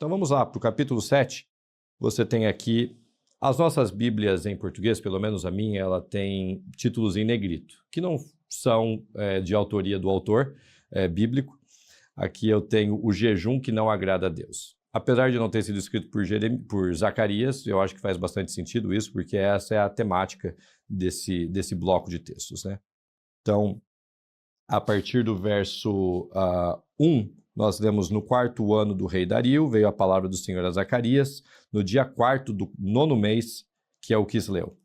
Então vamos lá para o capítulo 7. Você tem aqui as nossas Bíblias em português, pelo menos a minha, ela tem títulos em negrito, que não são de autoria do autor bíblico. Aqui eu tenho o jejum que não agrada a Deus. Apesar de não ter sido escrito por Zacarias, eu acho que faz bastante sentido isso, porque essa é a temática desse bloco de textos, né? Então, a partir do verso 1, nós lemos: no 4º ano do rei Dario, veio a palavra do Senhor a Zacarias, no dia 4º do 9º mês, que é o Quisleu.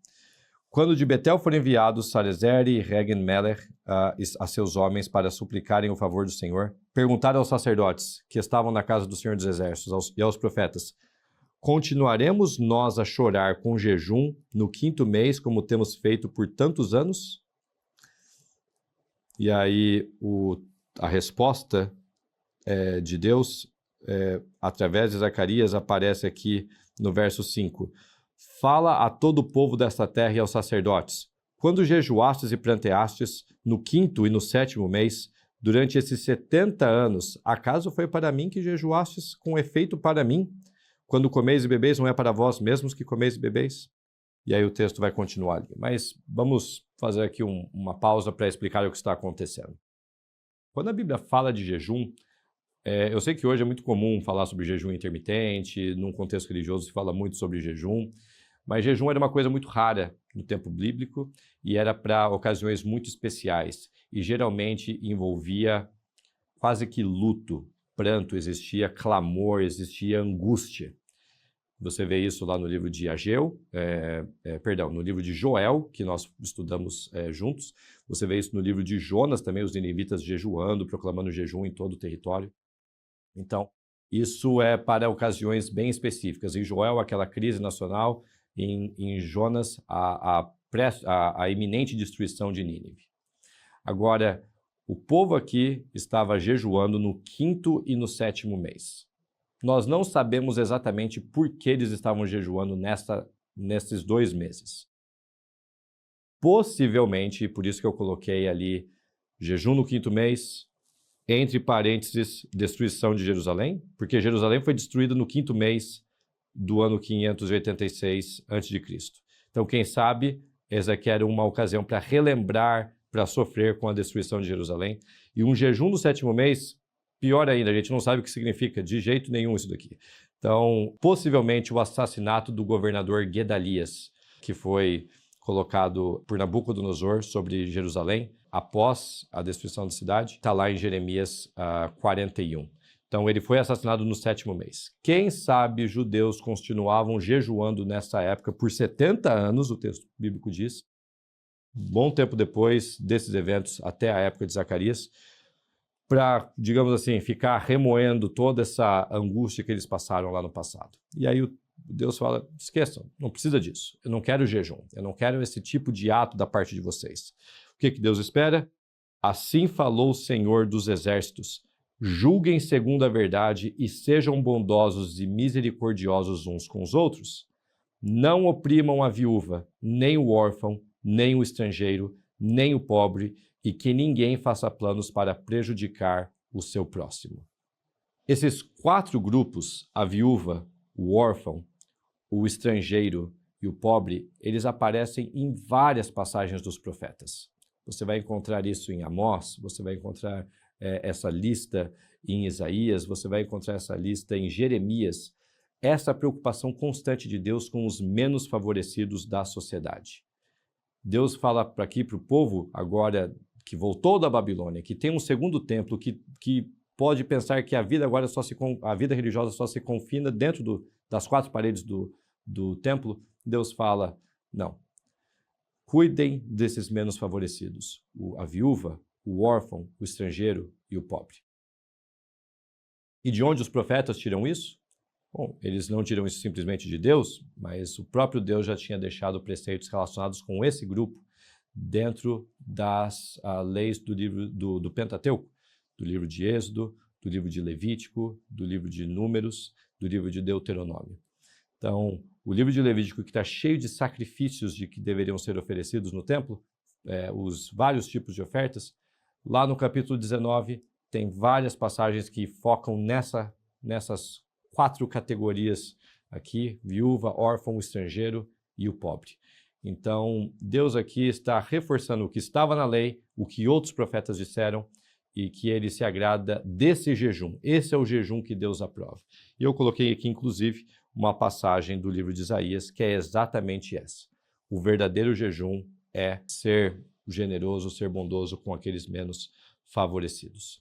Quando de Betel foram enviados Sarezer e Regen-Meler a seus homens para suplicarem o favor do Senhor, perguntaram aos sacerdotes que estavam na casa do Senhor dos Exércitos e aos profetas: continuaremos nós a chorar com jejum no 5º mês, como temos feito por tantos anos? E aí a resposta de Deus, através de Zacarias, aparece aqui no verso 5. Fala a todo o povo desta terra e aos sacerdotes: quando jejuastes e pranteastes no 5º e no 7º mês, durante esses 70 anos, acaso foi para mim que jejuastes com efeito para mim? Quando comeis e bebeis, não é para vós mesmos que comeis e bebeis? E aí o texto vai continuar ali. Mas vamos fazer aqui uma pausa para explicar o que está acontecendo. Quando a Bíblia fala de jejum, eu sei que hoje é muito comum falar sobre jejum intermitente, num contexto religioso se fala muito sobre jejum, mas jejum era uma coisa muito rara no tempo bíblico e era para ocasiões muito especiais e geralmente envolvia quase que luto, pranto, existia clamor, existia angústia. Você vê isso lá no livro de no livro de Joel, que nós estudamos juntos. Você vê isso no livro de Jonas também, os ninivitas jejuando, proclamando jejum em todo o território. Então, isso é para ocasiões bem específicas. Em Joel, aquela crise nacional; em Jonas, a iminente destruição de Nínive. Agora, o povo aqui estava jejuando no 5º e no 7º mês. Nós não sabemos exatamente por que eles estavam jejuando nesses 2 meses. Possivelmente, por isso que eu coloquei ali jejum no 5º mês, entre parênteses, destruição de Jerusalém, porque Jerusalém foi destruída no 5º mês do ano 586 a.C. Então, quem sabe, essa aqui era uma ocasião para relembrar, para sofrer com a destruição de Jerusalém. E um jejum no 7º mês, pior ainda, a gente não sabe o que significa de jeito nenhum isso daqui. Então, possivelmente o assassinato do governador Gedalias, que foi colocado por Nabucodonosor sobre Jerusalém após a destruição da cidade, está lá em Jeremias 41. Então, ele foi assassinado no 7º mês. Quem sabe judeus continuavam jejuando nessa época por 70 anos, o texto bíblico diz, bom tempo depois desses eventos, até a época de Zacarias, para, digamos assim, ficar remoendo toda essa angústia que eles passaram lá no passado. E aí Deus fala: esqueçam, não precisa disso. Eu não quero jejum, eu não quero esse tipo de ato da parte de vocês. O que Deus espera? Assim falou o Senhor dos Exércitos: julguem segundo a verdade e sejam bondosos e misericordiosos uns com os outros. Não oprimam a viúva, nem o órfão, nem o estrangeiro, nem o pobre, e que ninguém faça planos para prejudicar o seu próximo. Esses 4 grupos, a viúva, o órfão, o estrangeiro e o pobre, eles aparecem em várias passagens dos profetas. Você vai encontrar isso em Amós, você vai encontrar essa lista em Isaías, você vai encontrar essa lista em Jeremias. Essa preocupação constante de Deus com os menos favorecidos da sociedade. Deus fala aqui para o povo, agora que voltou da Babilônia, que tem um segundo templo, que pode pensar que a vida agora a vida religiosa só se confina dentro das 4 paredes do templo. Deus fala: não, cuidem desses menos favorecidos, a viúva, o órfão, o estrangeiro e o pobre. E de onde os profetas tiram isso? Bom, eles não tiram isso simplesmente de Deus, mas o próprio Deus já tinha deixado preceitos relacionados com esse grupo dentro das leis do livro do Pentateuco, do livro de Êxodo, do livro de Levítico, do livro de Números, do livro de Deuteronômio. Então, o livro de Levítico, que está cheio de sacrifícios que deveriam ser oferecidos no templo, os vários tipos de ofertas, lá no capítulo 19 tem várias passagens que focam nessas 4 categorias aqui: viúva, órfão, estrangeiro e o pobre. Então, Deus aqui está reforçando o que estava na lei, o que outros profetas disseram, e que ele se agrada desse jejum. Esse é o jejum que Deus aprova. E eu coloquei aqui, inclusive, uma passagem do livro de Isaías, que é exatamente essa. O verdadeiro jejum é ser generoso, ser bondoso com aqueles menos favorecidos.